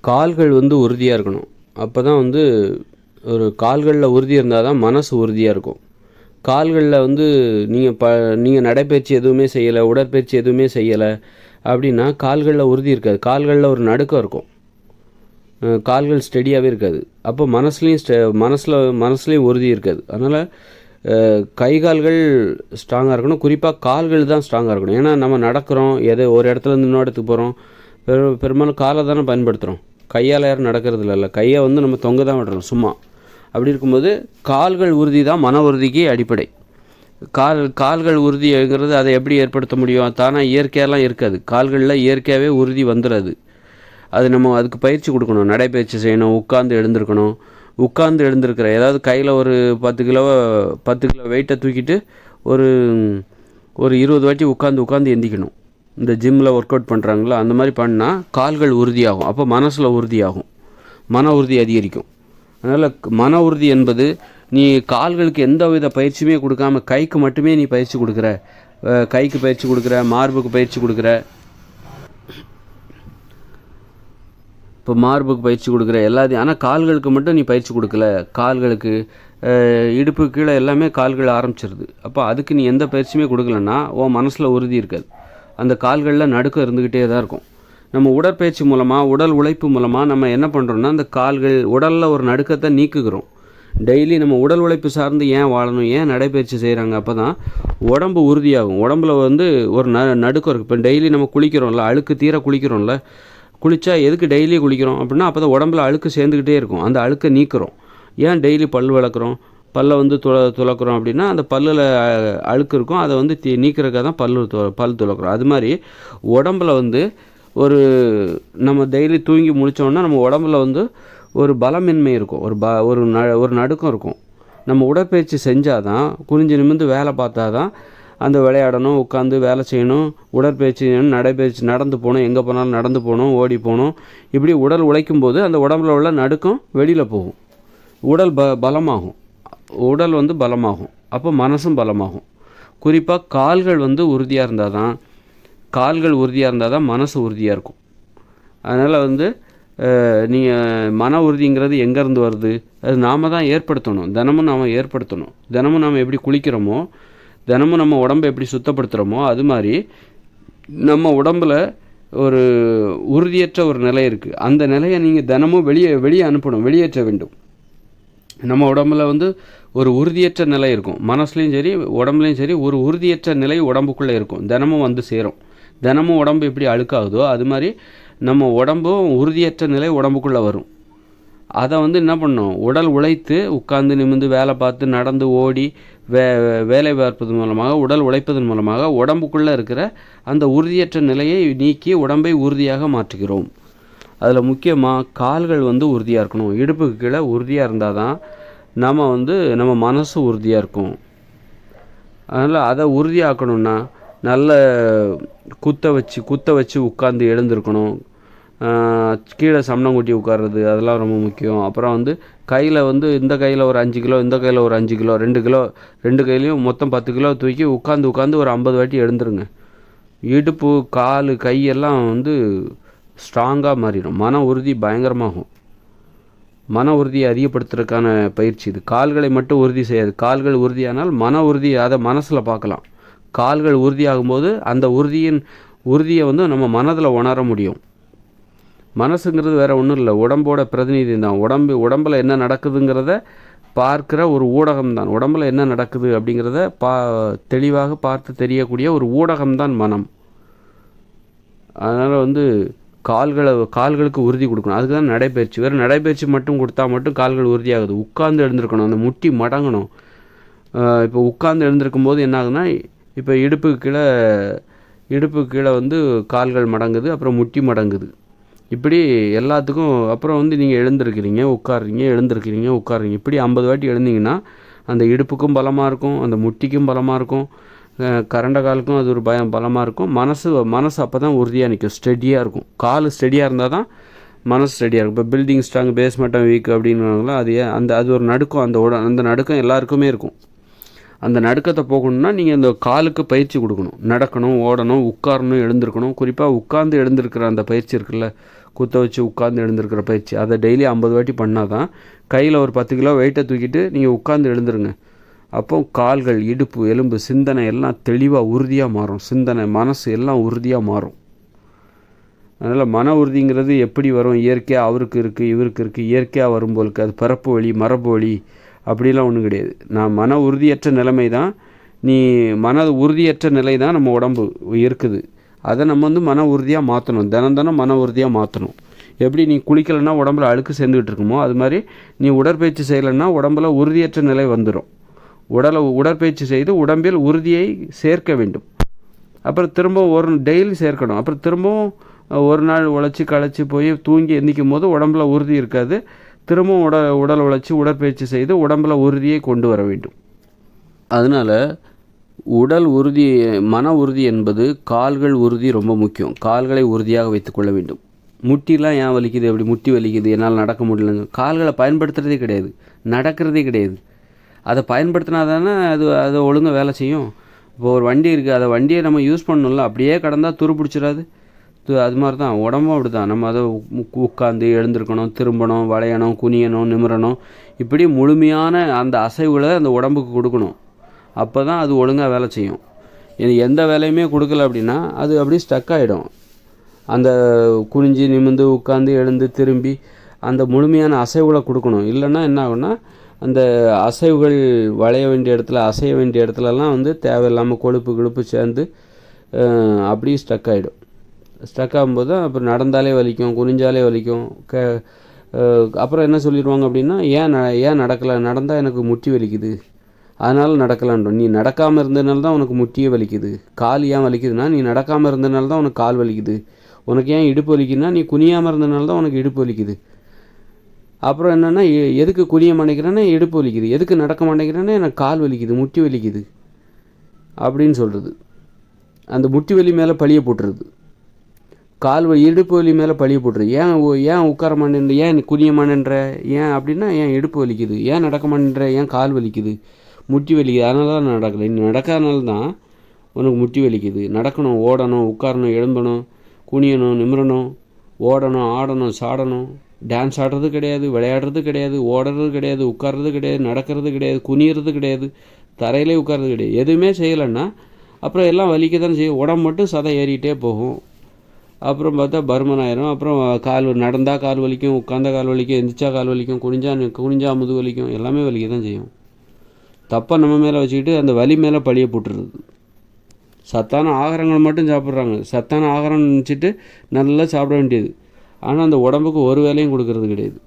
கால்கள் வந்து உறுதியாக இருக்கணும். அப்போ தான் வந்து ஒரு கால்களில் உறுதி இருந்தால் தான் மனசு உறுதியாக இருக்கும். கால்களில் வந்து நீங்கள் நடைப்பயிற்சி எதுவுமே செய்யலை, உடற்பயிற்சி எதுவுமே செய்யலை அப்படின்னா கால்களில் உறுதி இருக்காது. கால்களில் ஒரு நடுக்கம் இருக்கும். கால்கள் ஸ்டெடியாகவே இருக்காது. அப்போ மனசுலேயும் உறுதி இருக்காது. அதனால் கை கால்கள் ஸ்ட்ராங்காக இருக்கணும். குறிப்பாக கால்கள் தான் ஸ்ட்ராங்காக இருக்கணும். ஏன்னா நம்ம நடக்கிறோம், ஒரு இடத்துலேருந்து இன்னொரு இடத்துக்கு போகிறோம், பெரும்பாலும் காலை தானே பயன்படுத்துகிறோம். கையால் யாரும் நடக்கிறது இல்லை. கையை வந்து நம்ம தொங்க தான் விடுறோம் சும்மா. அப்படி இருக்கும்போது கால்கள் உறுதி தான் மன உறுதிக்கு அடிப்படை. கால்கள் உறுதிங்கிறது அதை எப்படி ஏற்படுத்த முடியும்? தானாக இயற்கையெல்லாம் இருக்காது. கால்களில் இயற்கையாகவே உறுதி வந்துடாது. அது நம்ம அதுக்கு பயிற்சி கொடுக்கணும். நடைப்பயிற்சி செய்யணும், உட்கார்ந்து எழுந்திருக்கிற ஏதாவது கையில் ஒரு 10 கிலோ வெயிட்டை தூக்கிட்டு ஒரு 20 வாட்டி உட்காந்து எந்திக்கணும். இந்த ஜிம்மில் ஒர்க் அவுட் பண்ணுறாங்களோ அந்த மாதிரி பண்ணால் கால்கள் உறுதியாகும். அப்போ மனசில் உறுதியாகும், மன உறுதி அதிகரிக்கும். அதனால் மன உறுதி என்பது நீ கால்களுக்கு எந்த வித பயிற்சியுமே கொடுக்காம கைக்கு மட்டுமே நீ பயிற்சி கொடுக்குற, கைக்கு பயிற்சி கொடுக்குற, மார்புக்கு பயிற்சி கொடுக்குற, இப்போ மார்புக்கு பயிற்சி கொடுக்குற எல்லாத்தையும். ஆனால் கால்களுக்கு மட்டும் நீ பயிற்சி கொடுக்கல. கால்களுக்கு இடுப்பு கீழே எல்லாமே கால்கள் ஆரம்பிச்சிருது. அப்போ அதுக்கு நீ எந்த பயிற்சியுமே கொடுக்கலன்னா உன் மனசில் உறுதி இருக்காது. அந்த கால்களில் நடுக்கம் இருந்துக்கிட்டே தான் இருக்கும். நம்ம உடற்பயிற்சி மூலமாக, உடல் உழைப்பு மூலமாக நம்ம என்ன பண்ணுறோன்னா அந்த உடலில் ஒரு நடுக்கத்தை நீக்குகிறோம். டெய்லி நம்ம உடல் உழைப்பு சார்ந்து ஏன் வாழணும், ஏன் நடைப்பயிற்சி செய்கிறாங்க? அப்போ தான் உடம்பு உறுதியாகும். உடம்புல வந்து ஒரு நடுக்கம் இருக்குது. இப்போ டெய்லி நம்ம குளிக்கிறோம்ல, அழுக்கு தீர குளிக்கிறோம்ல, குளித்தா எதுக்கு டெய்லி குளிக்கிறோம் அப்படின்னா அப்போ தான் உடம்புல அழுக்கு சேர்ந்துக்கிட்டே இருக்கும். அந்த அழுக்கை நீக்கிறோம். ஏன் டெய்லி பல் விளக்குறோம், பல்லை வந்து துளக்குறோம் அப்படின்னா அந்த பல்லில் அழுக்கு இருக்கும், அதை வந்து நீக்கிறதுக்காக தான் பல் துளக்குறோம். அது மாதிரி உடம்புல வந்து நம்ம டெய்லி தூங்கி முடித்தோன்னா நம்ம உடம்புல வந்து ஒரு பலமின்மை இருக்கும், ஒரு நடுக்கம் இருக்கும். நம்ம உடற்பயிற்சி செஞ்சால் தான், குனிஞ்சு நிமிர்ந்து வேலை பார்த்தா தான், அந்த விளையாடணும், உட்காந்து வேலை செய்யணும், உடற்பயிற்சி நடைப்பயிற்சி, நடந்து போகணும், எங்கே போனாலும் நடந்து போகணும், ஓடி போகணும். இப்படி உடல் உழைக்கும் போது அந்த உடம்புல உள்ள நடுக்கம் வெளியில் போகும். உடல் பலமாகும். உடல் வந்து பலமாகும். அப்போ மனசும் பலமாகும். குறிப்பாக கால்கள் வந்து உறுதியாக இருந்தால் தான் மனசு உறுதியாக இருக்கும். அதனால் வந்து நீங்கள் மன உறுதிங்கிறது எங்கேருந்து வருது? அது நாம் தான் ஏற்படுத்தணும். தினமும் நாம் எப்படி குளிக்கிறோமோ, தினமும் நம்ம உடம்பை எப்படி சுத்தப்படுத்துகிறோமோ, அது மாதிரி நம்ம உடம்பில் ஒரு உறுதியற்ற ஒரு நிலை இருக்குது. அந்த நிலையை நீங்கள் தினமும் வெளியே அனுப்பணும், வெளியேற்ற வேண்டும். நம்ம உடம்புல வந்து ஒரு உறுதியற்ற நிலை இருக்கும். மனசுலையும் சரி உடம்புலையும் சரி ஒரு உறுதியற்ற நிலை உடம்புக்குள்ளே இருக்கும். தினமும் வந்து சேரும். தினமும் உடம்பு எப்படி அழுக்காகுதோ அது மாதிரி நம்ம உடம்பும் உறுதியற்ற நிலை உடம்புக்குள்ளே வரும். அதை வந்து என்ன பண்ணணும்? உடல் உழைத்து உட்கார்ந்து நிமிர்ந்து வேலை பார்த்து நடந்து ஓடி வேலை பார்ப்பதன் மூலமாக, உடல் உழைப்பதன் மூலமாக உடம்புக்குள்ளே இருக்கிற அந்த உறுதியற்ற நிலையை நீக்கி உடம்பை உறுதியாக மாற்றுகிறோம். அதில் முக்கியமாக கால்கள் வந்து உறுதியாக இருக்கணும். இடுப்புக்கு கீழே உறுதியாக இருந்தால் தான் நம்ம மனசு உறுதியாக இருக்கும். அதனால் அதை உறுதியாக்கணும்னா நல்ல குத்த வச்சு உட்காந்து எழுந்திருக்கணும். கீழே சமணம் கொட்டி உட்கார்றது அதெல்லாம் ரொம்ப முக்கியம். அப்புறம் வந்து கையில் வந்து இந்த கையில் ஒரு 5 கிலோ, இந்த கையில் ஒரு 5 கிலோ, 2 கிலோ, 2 கையிலையும் மொத்தம் 10 கிலோ தூக்கி உட்காந்து ஒரு 50 வாட்டி எழுந்துருங்க. இடுப்பு, கால், கையெல்லாம் வந்து ஸ்ட்ராங்காக மாறிடும். மன உறுதி பயங்கரமாகும். மன உறுதியை அதிகப்படுத்துறதுக்கான பயிற்சி இது. கால்களை மட்டும் உறுதி செய்யாது. கால்கள் உறுதியானால் மன உறுதி அதை மனசில் பார்க்கலாம். கால்கள் உறுதியாகும்போது அந்த உறுதியை வந்து நம்ம மனதில் உணர முடியும். மனசுங்கிறது வேறு ஒன்றும் இல்லை, உடம்போட பிரதிநிதி தான். உடம்பில் என்ன நடக்குதுங்கிறத பார்க்குற ஒரு ஊடகம் தான். உடம்பில் என்ன நடக்குது அப்படிங்கிறத தெளிவாக பார்த்து தெரியக்கூடிய ஒரு ஊடகம்தான் மனம். அதனால் வந்து கால்களுக்கு உறுதி கொடுக்கணும். அதுக்கு தான் நடைப்பயிற்சி. வேறு நடைப்பயிற்சி மட்டும் கொடுத்தா மட்டும் கால்கள் உறுதியாகுது. உட்கார்ந்து எழுந்திருக்கணும், அந்த முட்டி மடங்கணும். இப்போ உட்கார்ந்து எழுந்திருக்கும் போது என்ன ஆகுதுன்னா, இப்போ இடுப்புக்கு கீழே வந்து கால்கள் மடங்குது, அப்புறம் முட்டி மடங்குது. இப்படி எல்லாத்துக்கும் அப்புறம் வந்து நீங்கள் எழுந்திருக்கிறீங்க, உட்காடுறீங்க. இப்படி 50 வாட்டி எழுந்தீங்கன்னா அந்த இடுப்புக்கும் பலமாக இருக்கும், அந்த முட்டிக்கும் பலமாக இருக்கும், கரண்ட காலுக்கும் அது ஒரு பலமாக இருக்கும். மனசு அப்போ தான் உறுதியாக நிற்கும், ஸ்டெடியாக இருக்கும். கால் ஸ்டெடியாக இருந்தால் தான் மனசு ஸ்டெடியாக இருக்கும். இப்போ பில்டிங் ஸ்ட்ராங், பேஸ்மெண்ட்டம் வீக் அப்படின்னுவாங்களா, அது ஒரு நடுக்கம். அந்த நடுக்கம் எல்லாருக்குமே இருக்கும். அந்த நடுக்கத்தை போகணும்னா நீங்கள் இந்த காலுக்கு பயிற்சி கொடுக்கணும். நடக்கணும், ஓடணும், உட்காரணும், எழுந்திருக்கணும். குறிப்பாக உட்கார்ந்து எழுந்திருக்கிற அந்த பயிற்சி இருக்குல்ல, குத்த வச்சு உட்கார்ந்து எழுந்திருக்கிற பயிற்சி, அதை டெய்லி 50 வாட்டி பண்ணால் தான் கையில் ஒரு 10 கிலோ வெயிட்டை தூக்கிட்டு நீங்கள் உட்கார்ந்து எழுந்துருங்க. அப்போ கால்கள், இடுப்பு, எலும்பு, சிந்தனை எல்லாம் தெளிவாக உறுதியாக மாறும். சிந்தனை, மனசு எல்லாம் உறுதியாக மாறும். அதனால் மன உறுதிங்கிறது எப்படி வரும்? இயற்கையாக அவருக்கு இருக்குது, இவருக்கு இருக்குது. இயற்கையாக வரும்போலுக்கு அது பிறப்பு வழி, மரபு வழி அப்படிலாம் ஒன்றும் கிடையாது. நான் மன உறுதியற்ற நிலைமை தான், நீ மன உறுதியற்ற நிலை தான் நம்ம உடம்பு இருக்குது. அதை நம்ம மன உறுதியாக மாற்றணும். தினம் மன உறுதியாக மாற்றணும். எப்படி நீ குளிக்கலைன்னா உடம்புல அழுக்கு சேர்ந்துக்கிட்டு இருக்குமோ, அது மாதிரி நீ உடற்பயிற்சி செய்யலைன்னா உடம்புல உறுதியற்ற நிலை வந்துடும். உடற்பயிற்சி செய்து உடம்பில் உறுதியை சேர்க்க வேண்டும். அப்புறம் திரும்ப டெய்லி சேர்க்கணும். அப்புறம் திரும்பவும் ஒரு நாள் உழைச்சி களைச்சி போய் தூங்கி எந்திக்கும் போது உடம்புல உறுதி இருக்காது. திரும்பவும் உடல் உழைச்சி உடற்பயிற்சி செய்து உடம்பில் உறுதியை கொண்டு வர வேண்டும். அதனால் உடல் உறுதி, மன உறுதி என்பது கால்கள் உறுதி ரொம்ப முக்கியம். கால்களை உறுதியாக வைத்துக்கொள்ள வேண்டும். முட்டிலாம் ஏன் வலிக்குது? எப்படி முட்டி வலிக்குது, என்னால் நடக்க முடியலங்க? கால்களை பயன்படுத்துகிறதே கிடையாது, நடக்கிறதே கிடையாது. அதை பயன்படுத்தினா தானே அது ஒழுங்காக வேலை செய்யும். இப்போ ஒரு வண்டி இருக்குது, அதை வண்டியை நம்ம யூஸ் பண்ணணும்ல, அப்படியே கடந்தால் துரு பிடிச்சிடாது. அது மாதிரி தான் உடம்பும் அப்படி தான். நம்ம அதை உட்காந்து எழுந்திருக்கணும், திரும்பணும், வளையணும், குனியணும், நிமிரணும். இப்படி முழுமையான அந்த அசைவுகளை அந்த உடம்புக்கு கொடுக்கணும். அப்போ தான் அது ஒழுங்காக வேலை செய்யும். எந்த வேலையுமே கொடுக்கல அப்படின்னா அது அப்படியே ஸ்டக் ஆகிடும். அந்த குனிஞ்சி நிமிந்து உட்காந்து எழுந்து திரும்பி அந்த முழுமையான அசைவுகளை கொடுக்கணும். இல்லைன்னா என்ன ஆகும்னா, அந்த அசைவுகள் வளைய வேண்டிய இடத்துல, அசைய வேண்டிய இடத்துலலாம் தேவையில்லாமல் கொழுப்பு சேர்ந்து அப்படியே ஸ்டக் ஆகிடும். ஸ்டக் ஆகும்போது தான் அப்புறம் நடந்தாலே வலிக்கும், குனிஞ்சாலே வலிக்கும். அப்புறம் என்ன சொல்லிடுவாங்க அப்படின்னா, ஏன் நடக்கலை? நடந்தால் எனக்கு முட்டி வலிக்குது, அதனால் நடக்கலான்றோம். நீ நடக்காமல் இருந்ததுனால தான் உனக்கு முட்டியே வலிக்குது. கால் ஏன் வலிக்குதுன்னா, நீ நடக்காமல் இருந்ததுனால தான் உனக்கு கால் வலிக்குது. உனக்கு ஏன் இடுப்பு வலிக்குதுன்னா, நீ குனியாமல் இருந்ததுனால தான் உனக்கு இடுப்பு வலிக்குது. அப்புறம் என்னென்னா, எதுக்கு குனிய மாட்டேங்கிறேன்னா இடுப்பு வலிக்குது, எதுக்கு நடக்க மாட்டேங்கிறேன்னா எனக்கு கால் வலிக்குது, முட்டி வலிக்குது அப்படின்னு சொல்கிறது. அந்த முட்டி வலி மேலே பழிய போட்டுருது, இடுப்பு வலி மேலே பழிய போட்டுருது. ஏன் உட்கார மாட்டேன்ற, ஏன் குனிய மாட்டேன்ற, ஏன் அப்படின்னா ஏன் இடுப்பு வலிக்குது, ஏன் நடக்க மாட்டேன்ற, ஏன் கால் வலிக்குது, முட்டி வலிக்குது, அதனால தான் நடக்கலை. நீ நடக்காதனால தான் உனக்கு முட்டி வலிக்குது. நடக்கணும், ஓடணும், உட்காரணும், எழும்பணும், குனியணும், நிமிரணும், ஓடணும், ஆடணும், சாடணும். டான்ஸ் ஆடுறது கிடையாது, விளையாடுறது கிடையாது, ஓடுறது கிடையாது, உட்கார்றது கிடையாது, நடக்கிறது கிடையாது, குனியறது கிடையாது, தரையிலே உட்கார்றது கிடையாது. எதுவுமே செய்யலைன்னா அப்புறம் எல்லாம் வலிக்க தான் செய்யும். உடம்பு மட்டும் சதை ஏறிக்கிட்டே போகும். அப்புறம் பார்த்தா பருமன் ஆயிரும். அப்புறம் நடந்தால் கால் வலிக்கும், உட்காந்தா கால் வலிக்கும், எந்திரிச்சா கால் வலிக்கும், குனிஞ்சா முதுகு வலிக்கும், எல்லாமே வலிக்க தான் செய்யும். தப்பை நம்ம மேலே வச்சுக்கிட்டு அந்த வலி மேலே பழிய போட்டுருது. சத்தான ஆகாரங்கள் மட்டும் சாப்பிட்றாங்க. சத்தான ஆகாரம் நினச்சிட்டு நல்லா சாப்பிட வேண்டியது. ஆனால் அந்த உடம்புக்கு ஒரு வேலையும் கொடுக்கறது கிடையாது.